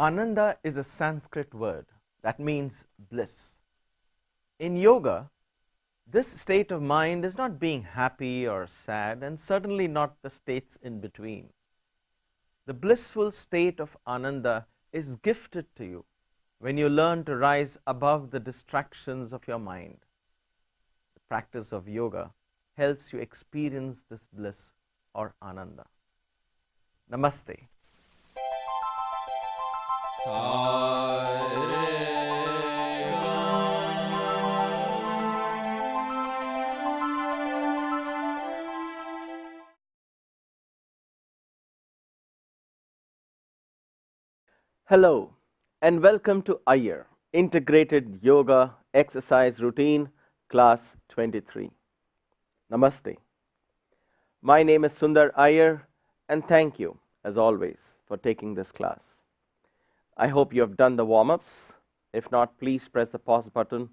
Ananda is a Sanskrit word that means bliss. In yoga, this state of mind is not being happy or sad, and certainly not the states in between. The blissful state of Ananda is gifted to you when you learn to rise above the distractions of your mind. The practice of yoga helps you experience this bliss or Ananda. Namaste. Hello and welcome to IYER Integrated Yoga Exercise Routine Class 23. Namaste. My name is Sundar IYER and thank you as always for taking this class. I hope you have done the warm-ups. If not, please press the pause button,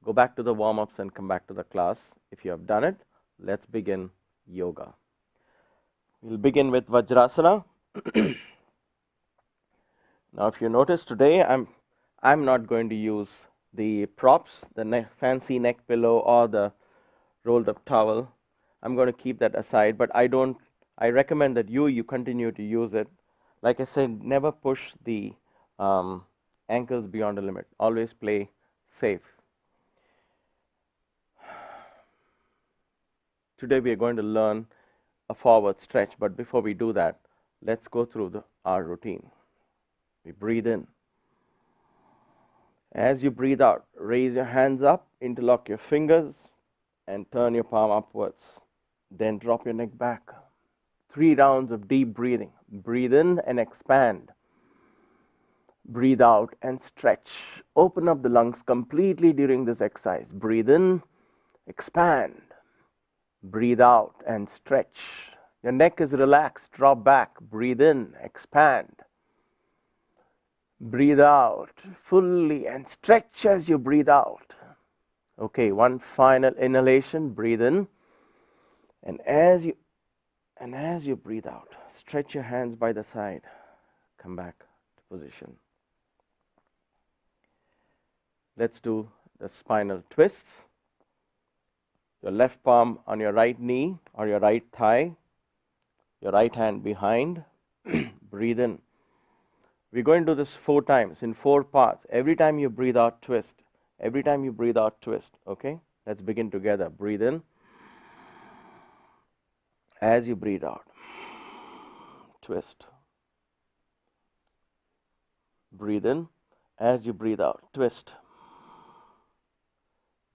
go back to the warm-ups and come back to the class. If you have done it, let's begin yoga. We'll begin with Vajrasana. Now, if you notice today, I'm not going to use the props, the fancy neck pillow or the rolled up towel. I'm going to keep that aside, but I recommend that you continue to use it. Like I said, never push the ankles beyond the limit. Always play safe. Today we are going to learn a forward stretch, but before we do that, let's go through our routine. We breathe in. As you breathe out, raise your hands up, interlock your fingers, and turn your palm upwards. Then drop your neck back. 3 rounds of deep breathing. Breathe in and expand. Breathe out and stretch. Open up the lungs completely during this exercise. Breathe in, expand. Breathe out and stretch. Your neck is relaxed. Drop back. Breathe in, expand. Breathe out fully and stretch as you breathe out. Okay, one final inhalation. Breathe in, and as you breathe out, stretch your hands by the side. Come back to position. Let's do the spinal twists. Your left palm on your right knee or your right thigh, your right hand behind. Breathe in. We're going to do this 4 times in 4 parts. Every time you breathe out, twist. Every time you breathe out, twist. Okay? Let's begin together. Breathe in. As you breathe out, twist. Breathe in. As you breathe out, twist.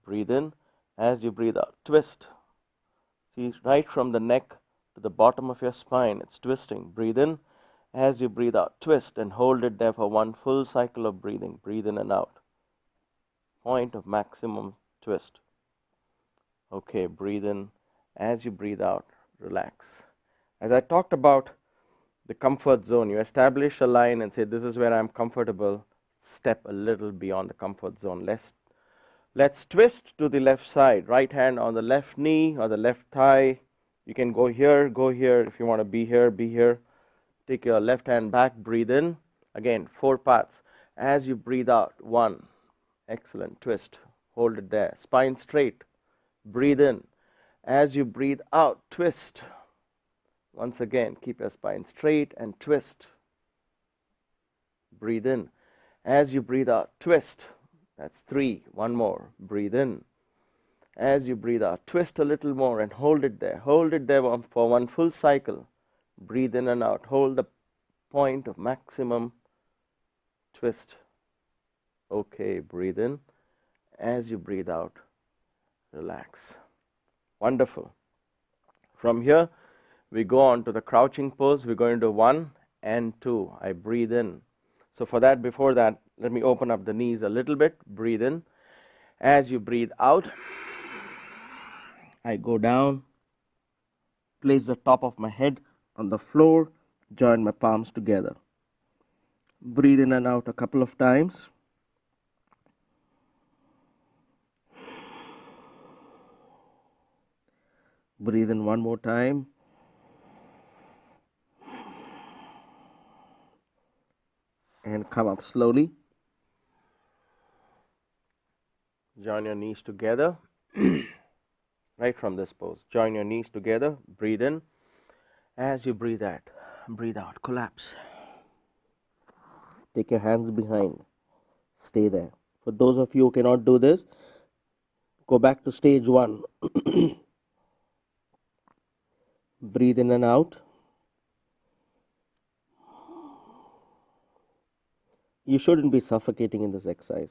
Breathe in. As you breathe out, twist. See, right from the neck to the bottom of your spine, it's twisting. Breathe in. As you breathe out, twist and hold it there for 1 full cycle of breathing. Breathe in and out. Point of maximum twist. Okay, breathe in. As you breathe out, relax. As I talked about the comfort zone, you establish a line and say, this is where I'm comfortable. Step a little beyond the comfort zone. Let's twist to the left side. Right hand on the left knee or the left thigh. You can go here, go here. If you want to be here, be here. Take your left hand back, breathe in. Again, 4 parts. As you breathe out, 1. Excellent. Twist. Hold it there. Spine straight. Breathe in. As you breathe out, twist. Once again, keep your spine straight and twist. Breathe in. As you breathe out, twist. That's 3. 1 more. Breathe in. As you breathe out, twist a little more and hold it there. Hold it there for 1 full cycle. Breathe in and out. Hold the point of maximum twist. Okay, breathe in. As you breathe out, relax. Wonderful. From here, we go on to the crouching pose. We're going to do 1 and 2. I breathe in. So for that, before that, let me open up the knees a little bit. Breathe in. As you breathe out, I go down, place the top of my head on the floor, join my palms together. Breathe in and out a couple of times. Breathe in one more time. And and come up slowly. Join your knees together. Right from this pose. Join your knees together. Breathe in. As you breathe out, collapse. Take your hands behind. Stay there. For those of you who cannot do this, go back to stage 1. Breathe in and out. You shouldn't be suffocating in this exercise.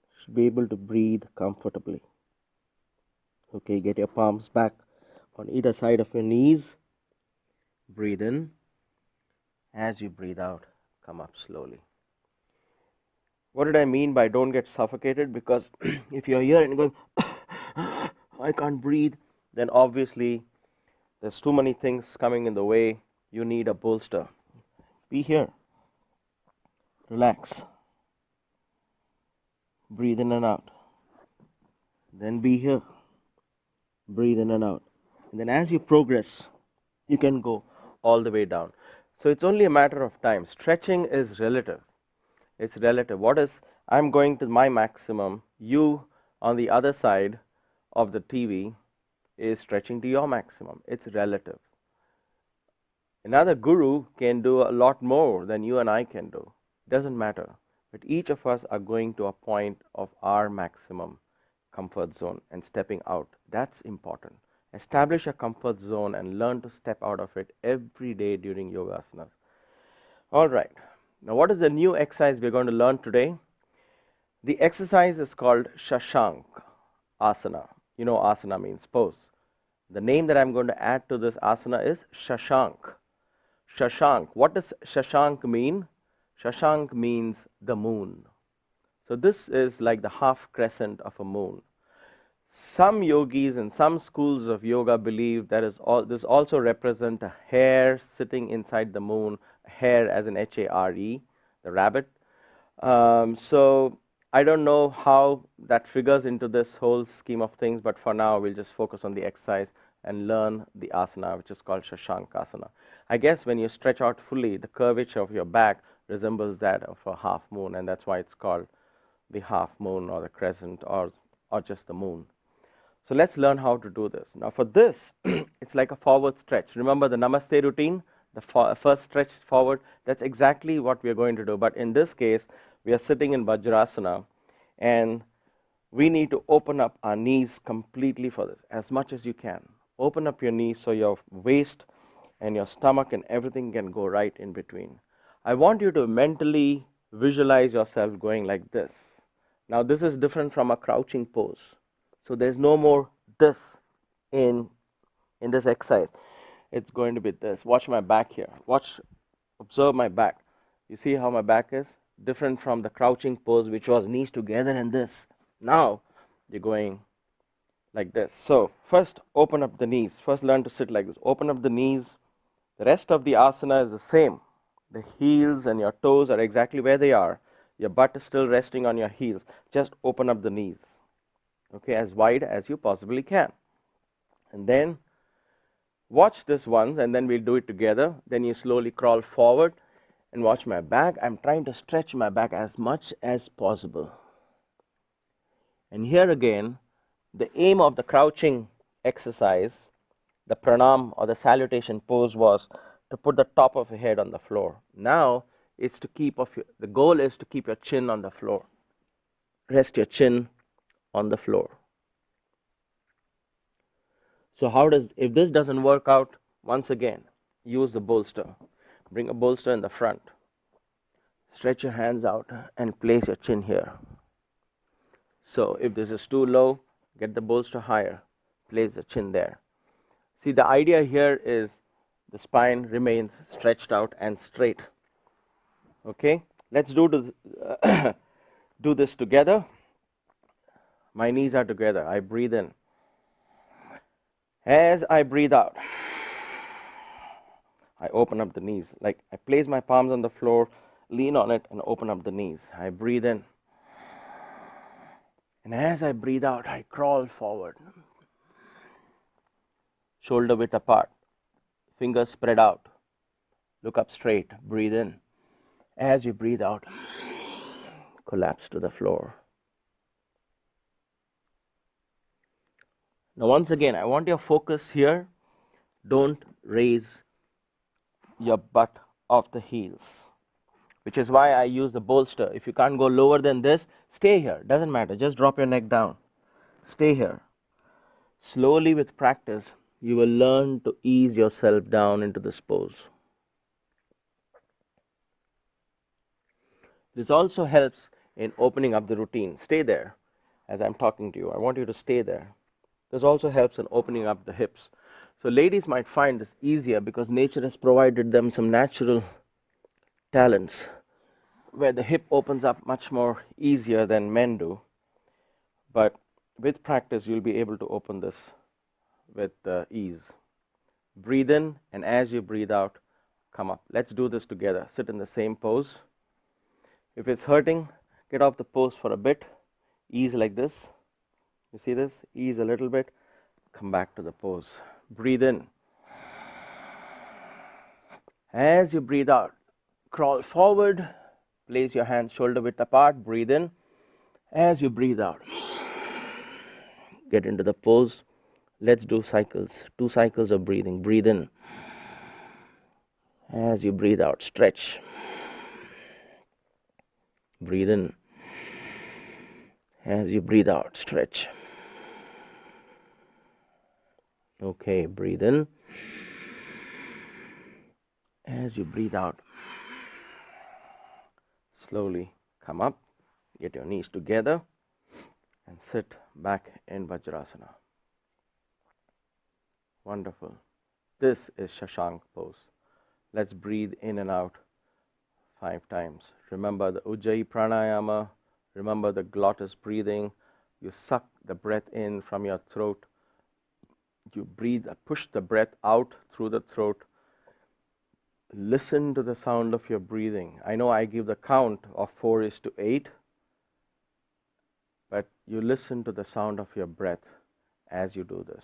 You should be able to breathe comfortably. Okay, get your palms back on either side of your knees. Breathe in. As you breathe out, come up slowly. What did I mean by don't get suffocated? Because if you're here and going, I can't breathe, then obviously there's too many things coming in the way. You need a bolster. Be here. Relax. Breathe in and out. Then be here. Breathe in and out. And then as you progress, you can go all the way down. So it's only a matter of time. Stretching is relative. It's relative. I'm going to my maximum. You on the other side of the TV is stretching to your maximum. It's relative. Another guru can do a lot more than you and I can do. Doesn't matter. But each of us are going to a point of our maximum comfort zone and stepping out. That's important. Establish a comfort zone and learn to step out of it every day during yoga asanas. All right. Now, what is the new exercise we're going to learn today? The exercise is called Shashank Asana. You know, asana means pose. The name that I'm going to add to this asana is Shashank. Shashank. What does Shashank mean? Shashank means the moon. So this is like the half crescent of a moon. Some yogis and some schools of yoga believe that this also represents a hare sitting inside the moon, hare as in H-A-R-E, the rabbit. So I don't know how that figures into this whole scheme of things, but for now we'll just focus on the exercise and learn the asana, which is called Shashank Asana. I guess when you stretch out fully, the curvature of your back resembles that of a half moon, and that's why it's called the half moon or the crescent or just the moon. So let's learn how to do this. Now for this, it's like a forward stretch. Remember the Namaste routine? The first stretch forward, that's exactly what we are going to do. But in this case, we are sitting in Vajrasana, and we need to open up our knees completely for this, as much as you can. Open up your knees so your waist and your stomach and everything can go right in between. I want you to mentally visualize yourself going like this. Now this is different from a crouching pose. So there's no more this in this exercise. It's going to be this. Watch my back here. Observe my back. You see how my back is? Different from the crouching pose, which was knees together and this. Now you're going like this. So first open up the knees. First learn to sit like this. Open up the knees. The rest of the asana is the same. The heels and your toes are exactly where they are. Your butt is still resting on your heels. Just open up the knees. Okay, as wide as you possibly can. And then watch this once, and then we'll do it together. Then you slowly crawl forward and watch my back. I'm trying to stretch my back as much as possible. And here again, the aim of the crouching exercise, the pranam or the salutation pose, was to put the top of your head on the floor. Now it's to the goal is to keep your chin on the floor. Rest your chin on the floor. So if this doesn't work out, once again, use the bolster. Bring a bolster in the front. Stretch your hands out and place your chin here. So if this is too low, get the bolster higher. Place the chin there. See, the idea here is the spine remains stretched out and straight. Okay, let's do this together. My knees are together. I breathe in. As I breathe out, I open up the knees. Like I place my palms on the floor, lean on it, and open up the knees. I breathe in. And as I breathe out, I crawl forward. Shoulder width apart. Fingers spread out. Look up straight. Breathe in. As you breathe out, collapse to the floor. Now once again, I want your focus here. Don't raise your butt off the heels, which is why I use the bolster. If you can't go lower than this, stay here. Doesn't matter. Just drop your neck down. Stay here. Slowly with practice, you will learn to ease yourself down into this pose. This also helps in opening up the routine. Stay there as I'm talking to you. I want you to stay there. This also helps in opening up the hips. So ladies might find this easier because nature has provided them some natural talents where the hip opens up much more easier than men do. But with practice, you'll be able to open this with ease. Breathe in, and as you breathe out, come up. Let's do this together. Sit in the same pose. If it's hurting, get off the pose for a bit. Ease like this. You see this? Ease a little bit. Come back to the pose. Breathe in. As you breathe out, crawl forward. Place your hands shoulder width apart. Breathe in. As you breathe out, get into the pose. Let's do cycles. 2 cycles of breathing. Breathe in. As you breathe out, stretch. Breathe in. As you breathe out, stretch. Okay, breathe in. As you breathe out, slowly come up, get your knees together, and sit back in Vajrasana. Wonderful. This is Shashank pose. Let's breathe in and out 5 times. Remember the Ujjayi pranayama. Remember the glottis breathing. You suck the breath in from your throat. You breathe, push the breath out through the throat. Listen to the sound of your breathing. I know I give the count of 4:8, but you listen to the sound of your breath as you do this.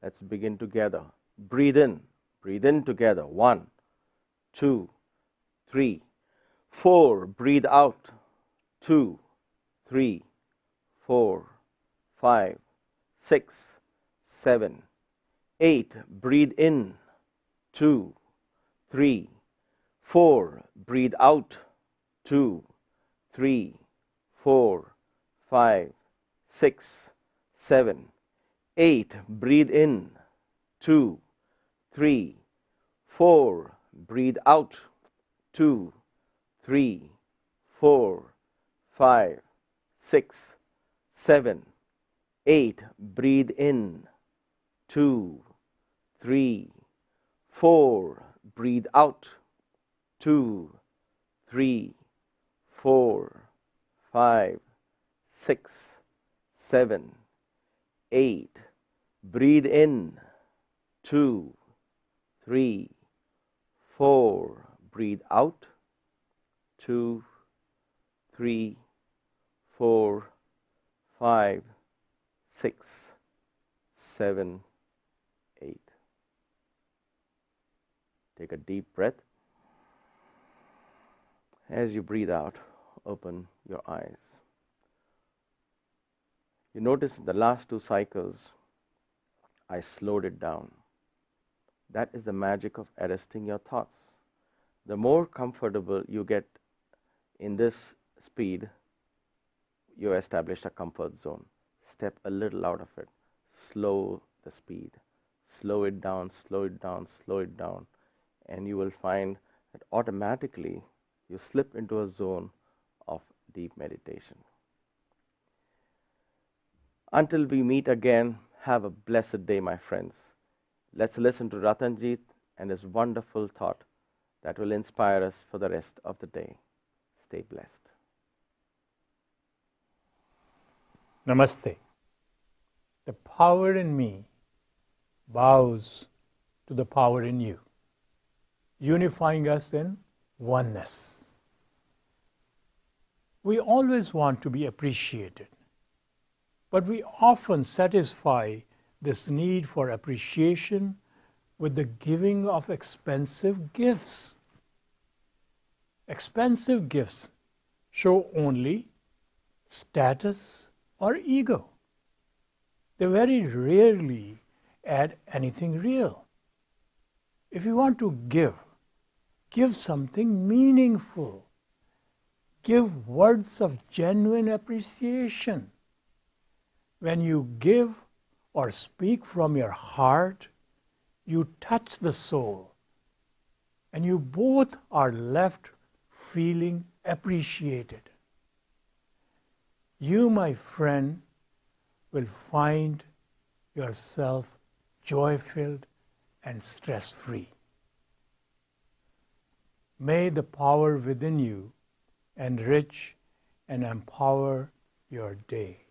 Let's begin together. Breathe in. Breathe in together. 1, 2, 3, 4. Breathe out. 2, 3, 4, 5, 6, 7, 8. Breathe in. 2, 3, 4. Breathe out. 2, 3, 4, 5, 6, 7, 8. Breathe in. 2, 3, 4. Breathe out. 2, 3, 4, 5, 6, 7, 8. Breathe in. 2, 3, 4. Breathe out. 2, 3, 4, 5, 6, 7, 8. Breathe in. 2, 3, 4. Breathe out. 2, 3, 4, 5, 6, 7, 8. Take a deep breath. As you breathe out, open your eyes. You notice in the last 2 cycles, I slowed it down. That is the magic of arresting your thoughts. The more comfortable you get in this speed, you establish a comfort zone. Step a little out of it. Slow the speed. Slow it down, slow it down, slow it down. And you will find that automatically you slip into a zone of deep meditation. Until we meet again, have a blessed day, my friends. Let's listen to Ratanjit and his wonderful thought that will inspire us for the rest of the day. Stay blessed. Namaste. The power in me bows to the power in you, unifying us in oneness. We always want to be appreciated, but we often satisfy this need for appreciation with the giving of expensive gifts. Expensive gifts show only status or ego. They very rarely add anything real. If you want to give something meaningful. Give words of genuine appreciation. When you give or speak from your heart, you touch the soul, and you both are left feeling appreciated. You, my friend, will find yourself joy-filled and stress-free. May the power within you enrich and empower your day.